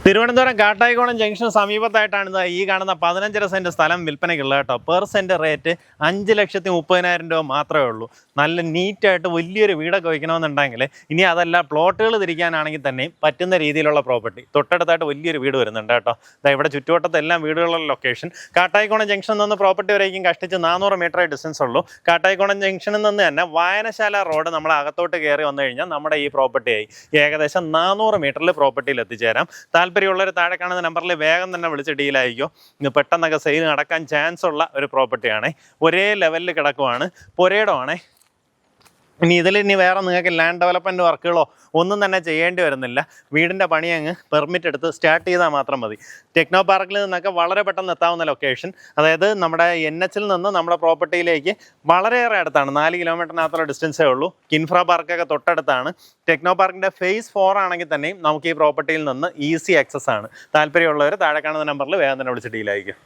Thiruvananthapuram Kattaikonam junction സമീപത്തായിട്ടാണ് ഈ കാണുന്ന 15.5 cent സ്ഥലം വിൽപ്പനയ്ക്കുള്ളത് കേട്ടോ. പെർ സെൻറ്റ് റേറ്റ് 5,30,000 രൂപ മാത്രമേ ഉള്ളൂ. നല്ല നീറ്റായിട്ട് വലിയൊരു വീടൊക്കെ വയ്ക്കണമെന്നുണ്ടെങ്കിൽ, ഇനി അതല്ല പ്ലോട്ടുകൾ തിരിക്കാനാണെങ്കിൽ തന്നെയും പറ്റുന്ന രീതിയിലുള്ള പ്രോപ്പർട്ടി തൊട്ടടുത്തായിട്ട് വലിയൊരു വീട് വരുന്നുണ്ട് കേട്ടോ. ഇവിടെ ചുറ്റുവട്ടത്തെല്ലാം വീടുകളുള്ള ലൊക്കേഷൻ. കാട്ടായിക്കോണം ജംഗ്ഷനിൽ നിന്ന് പ്രോപ്പർട്ടി വരേക്കും കഷ്ടിച്ച് 400 മീറ്റർ ഡിസ്റ്റൻസ് ഉള്ളൂ. കാട്ടായിക്കോണം ജംഗ്ഷനിൽ നിന്ന് തന്നെ വായനശാല റോഡ് നമ്മൾ അകത്തോട്ട് കയറി വന്നു കഴിഞ്ഞാൽ നമ്മുടെ ഈ പ്രോപ്പർട്ടിയായി ഏകദേശം 400 മീറ്ററിൽ പ്രോപ്പർട്ടിയിൽ എത്തിച്ചേരാം. താല്പര്യമുള്ളവർ താഴെ കാണുന്ന നമ്പറിൽ വേഗം തന്നെ വിളിച്ച് ഡീലായിക്കോ. പെട്ടെന്നൊക്കെ സെയിൽ നടക്കാൻ ചാൻസ് ഉള്ള ഒരു പ്രോപ്പർട്ടിയാണേ. ഒരേ ലെവലിൽ കിടക്കുവാണ്, പുരയിടമാണേ. ഇനി വേറെ നിങ്ങൾക്ക് ലാൻഡ് ഡെവലപ്മെൻറ്റ് വർക്കുകളോ ഒന്നും തന്നെ ചെയ്യേണ്ടി വരുന്നില്ല. വീടിൻ്റെ പണി അങ്ങ് പെർമിറ്റ് എടുത്ത് സ്റ്റാർട്ട് ചെയ്താൽ മാത്രം മതി. ടെക്നോ പാർക്കിൽ നിന്നൊക്കെ വളരെ പെട്ടെന്ന് എത്താവുന്ന ലൊക്കേഷൻ. അതായത് നമ്മുടെ NH നിന്ന് നമ്മുടെ പ്രോപ്പർട്ടിയിലേക്ക് വളരെയേറെ അടുത്താണ്. 4 കിലോമീറ്ററിനകത്തുള്ള ഡിസ്റ്റൻസേ ഉള്ളൂ. കിൻഫ്ര പാർക്കൊക്കെ തൊട്ടടുത്താണ്. ടെക്നോ പാർക്കിൻ്റെ ഫേസ് 4 ആണെങ്കിൽ തന്നെയും നമുക്ക് ഈ പ്രോപ്പർട്ടിയിൽ നിന്ന് ഈസി ആക്സസ് ആണ്. താല്പര്യമുള്ളവർ താഴെ കാണുന്ന നമ്പറിൽ വേഗം തന്നെ വിളിച്ച് ഡീലായിരിക്കും.